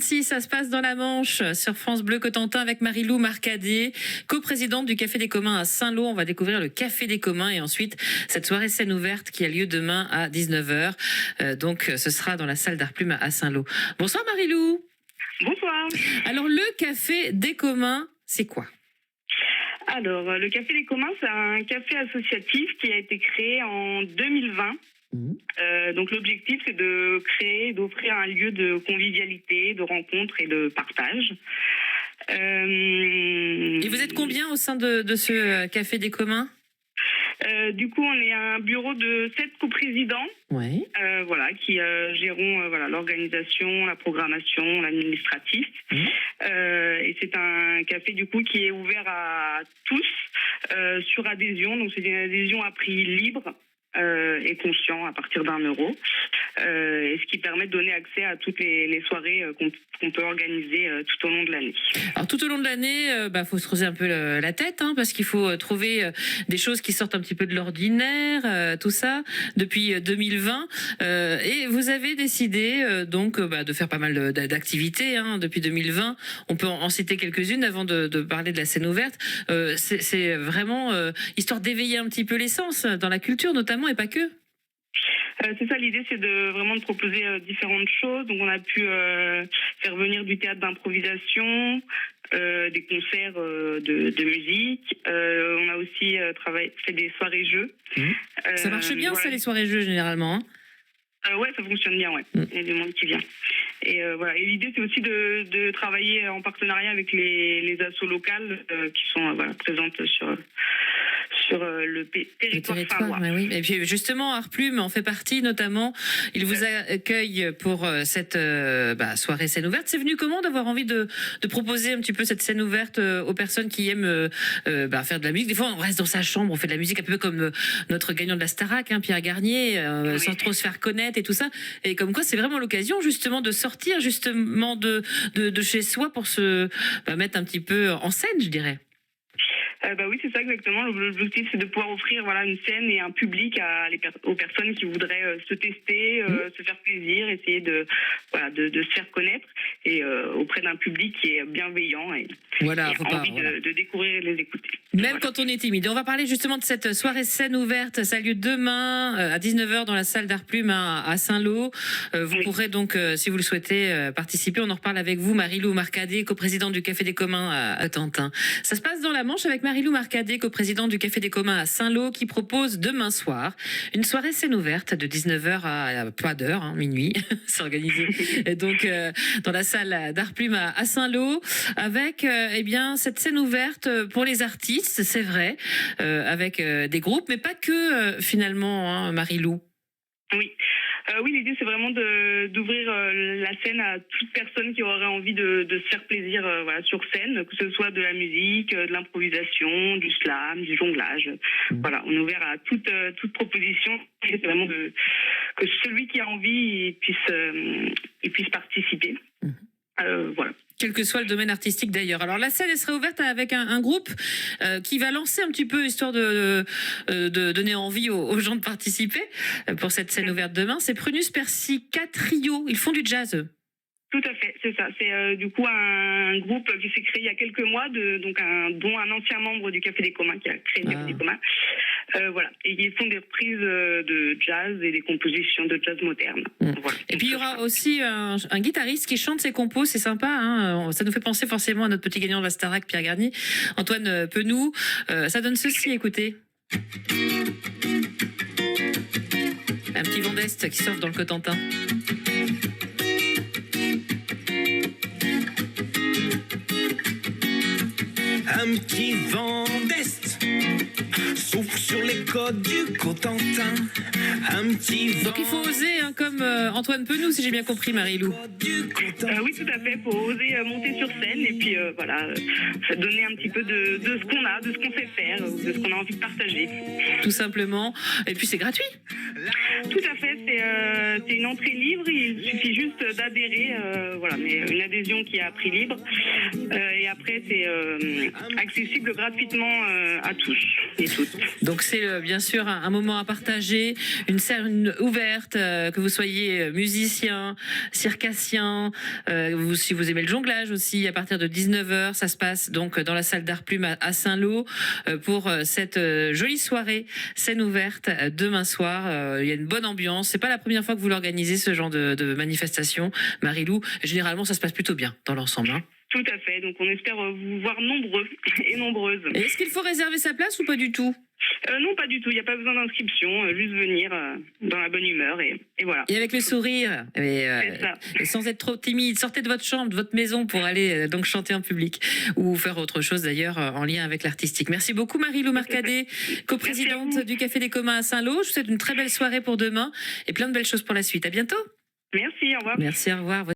Ça se passe dans la Manche, sur France Bleu Cotentin, avec Marie-Lou Marcadet, coprésidente du Café des Communs à Saint-Lô. On va découvrir le Café des Communs et ensuite cette soirée scène ouverte qui a lieu demain à 19h. Donc ce sera dans la salle d'Art Plume à Saint-Lô. Bonsoir Marie-Lou. Bonsoir. Alors le Café des Communs, c'est quoi ? Alors, le Café des Communs, c'est un café associatif qui a été créé en 2020. Donc l'objectif, c'est de créer, d'offrir un lieu de convivialité, de rencontre et de partage. Et vous êtes combien au sein de ce Café des Communs ? Du coup, on est un bureau de 7 coprésidents, Ouais. qui gérons l'organisation, la programmation, l'administratif. Et c'est un café du coup qui est ouvert à tous sur adhésion. Donc c'est une adhésion à prix libre et conscient à partir d'€1. Et ce qui permet de donner accès à toutes les soirées qu'on peut organiser tout au long de l'année. Alors tout au long de l'année, faut se creuser un peu la tête, parce qu'il faut trouver des choses qui sortent un petit peu de l'ordinaire, tout ça, depuis 2020. Et vous avez décidé de faire pas mal d'activités depuis 2020. On peut en citer quelques-unes avant de parler de la scène ouverte. C'est vraiment histoire d'éveiller un petit peu l'essence dans la culture notamment et pas que. C'est ça, l'idée, c'est de proposer différentes choses. Donc on a pu faire venir du théâtre d'improvisation, des concerts de musique. On a aussi fait des soirées jeux. Ça marche bien ça, les soirées jeux généralement. Ouais, ça fonctionne bien, ouais. Il y a du monde qui vient. Et Et l'idée, c'est aussi de travailler en partenariat avec les assos locales qui sont présentes sur le territoire farois. Oui. Et puis justement, Art Plume en fait partie notamment. Il vous accueille pour cette soirée scène ouverte. C'est venu comment d'avoir envie de proposer un petit peu cette scène ouverte aux personnes qui aiment faire de la musique. Des fois, on reste dans sa chambre, on fait de la musique un peu comme notre gagnant de la Starac, Pierre Garnier, sans trop se faire connaître et tout ça. Et comme quoi, c'est vraiment l'occasion justement de sortir justement de chez soi pour se mettre un petit peu en scène, je dirais. Oui, c'est ça exactement. L'objectif, c'est de pouvoir offrir une scène et un public aux personnes qui voudraient se tester, se faire plaisir, essayer de se faire connaître et auprès d'un public qui est bienveillant et envie de découvrir et de les écouter. Même quand on est timide. On va parler justement de cette soirée scène ouverte. Ça a lieu demain à 19h dans la salle d'Art Plume à Saint-Lô. Vous pourrez donc, si vous le souhaitez, participer. On en reparle avec vous, Marie-Lou Marcadet, coprésidente du Café des Communs à Cotentin. Ça se passe dans la Manche avec Marie-Lou Marcadet, coprésidente du Café des Communs à Saint-Lô, qui propose demain soir une soirée scène ouverte de 19h à pas d'heure, minuit. C'est organisé. Et donc, dans la salle d'Art Plume à Saint-Lô, avec cette scène ouverte pour les artistes. C'est vrai, avec des groupes, mais pas que finalement, Marie-Lou. Oui. Oui, l'idée, c'est vraiment d'ouvrir la scène à toute personne qui aurait envie de se faire plaisir sur scène, que ce soit de la musique, de l'improvisation, du slam, du jonglage. On est ouvert à toute proposition. C'est vraiment que celui qui a envie il puisse participer. Quel que soit le domaine artistique d'ailleurs. Alors la scène elle sera ouverte avec un groupe qui va lancer un petit peu histoire de donner envie aux gens de participer pour cette scène ouverte demain. C'est Prunus Persica Trio. Ils font du jazz. Tout à fait, c'est ça. C'est du coup un groupe qui s'est créé il y a quelques mois, dont un ancien membre du Café des Communs qui a créé le Café des Communs. Et ils font des reprises de jazz et des compositions de jazz moderne. Et puis il y aura aussi un guitariste qui chante ses compos, c'est sympa. Ça nous fait penser forcément à notre petit gagnant de la Starac, Pierre Garnier, Antoine Penou. Ça donne ceci, écoutez. Un petit vent d'Est qui s'offre dans le Cotentin. Un petit vent d'Est souffle sur les côtes du Cotentin. Un petit vent. Donc il faut oser, comme Antoine Penou, si j'ai bien compris, Marie-Lou. Oui, tout à fait. Il faut oser monter sur scène et puis donner un petit peu de ce qu'on a, de ce qu'on sait faire, de ce qu'on a envie de partager. Tout simplement. Et puis c'est gratuit. Tout à fait, c'est une entrée libre, il suffit juste d'adhérer, voilà, mais une adhésion qui est à prix libre. Et après, c'est accessible gratuitement à tous et toutes. Donc c'est bien sûr un moment à partager, une scène ouverte, que vous soyez musicien, circassien, si vous aimez le jonglage aussi, à partir de 19h, ça se passe donc dans la salle d'Art Plume à Saint-Lô pour cette jolie soirée scène ouverte demain soir. Il y a une bonne ambiance. C'est pas la première fois que vous l'organisez, ce genre de manifestation, Marie-Lou. Généralement, ça se passe plutôt bien dans l'ensemble. Hein. Tout à fait. Donc on espère vous voir nombreux et nombreuses. Et est-ce qu'il faut réserver sa place ou pas du tout? Non, pas du tout. Il n'y a pas besoin d'inscription. Juste venir dans la bonne humeur et voilà. Et avec le sourire, et sans être trop timide, sortez de votre chambre, de votre maison pour aller donc chanter en public ou faire autre chose d'ailleurs en lien avec l'artistique. Merci beaucoup Marie-Lou Marcadet, coprésidente du Café des Communs à Saint-Lô. Je vous souhaite une très belle soirée pour demain et plein de belles choses pour la suite. À bientôt. Merci, au revoir. Merci, au revoir.